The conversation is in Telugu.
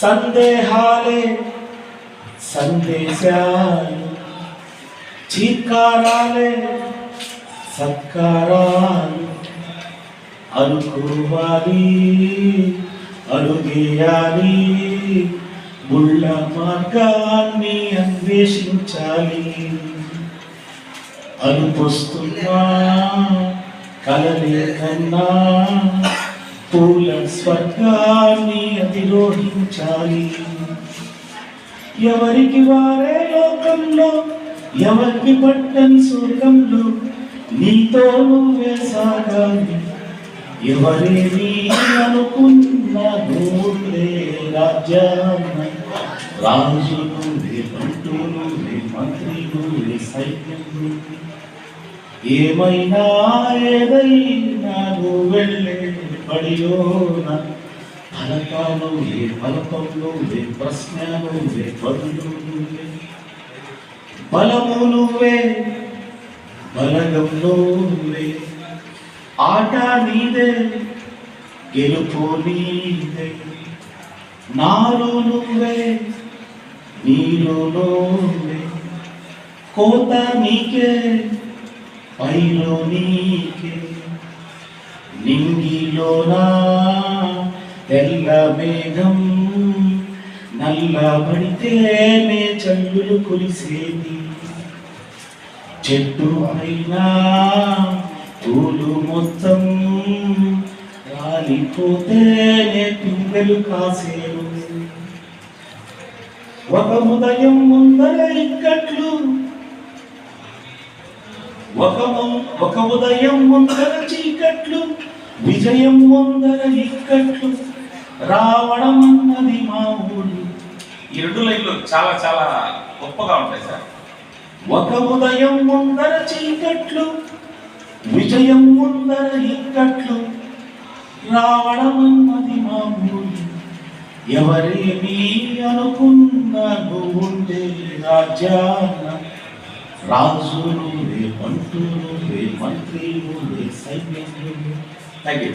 సందేహాలే సందేశాలు, చీత్కారాలే సత్కారాలు, అనుకోవాలి అడుగేయాలి, ముళ్ళ మార్గాన్ని అన్వేషించాలి. అనుకొస్తున్నా కలలే కన్నా పూల స్వర్గాన్ని అధిరోహించాలి. ఎవరికి వారే లోకంలో, ఎవరికి పట్టని స్వర్గంలో, నీతో నువ్వే సాగాలి. ఎవరేమి అనుకున్నా నువ్వే రాజ్యాన్న, రాజు నువ్వే, మంత్రి నువ్వే, మంత్రి నువ్వే, సైన్యం నువ్వే. ఏమైనా ఏదైనా నువ్వు వెళ్ళే పడియోన, ఫలకాలు నువ్వే, ఫలకం నువ్వే, ప్రశ్న నువ్వే, బదులు నువ్వే. బలము నువ్వే, బలగం నువ్వే, ఆట నీదే, గెలుపు నీదే. నారు నువ్వే, నీరు నువ్వే, కోత నీకే, పైరు నీకే. నింగిలోనా తెల్ల మేఘం నల్లబడితేనే చల్లులు కురిసేది. చెట్టు పైన పూలు మొత్తం రాలిపోతేనే పిందెలు కాసేరు. ఒక ఉదయం ముందర ఇక్కట్లు, ఒక ఉదయం ముందర చీకట్లు, విజయం ముందర ఇక్కట్లు, రావడం అన్నది మా ఊరు. ఈ రెండు లైన్లు చాలా చాలా గొప్పగా ఉంటాయి సార్. ఒక ఉదయం ముందర చీకట్లు, విజయం ముందర ఇక్కట్లు, రావడం అన్నది మా ఊరు. ఎవరేమీ అనుకున్నా నువ్వుండే రాజ్యాన్న, రాజు నువ్వే, మంత్రి నువ్వే, మంత్రి నువ్వే, సైన్యం నువ్వే. Thank you.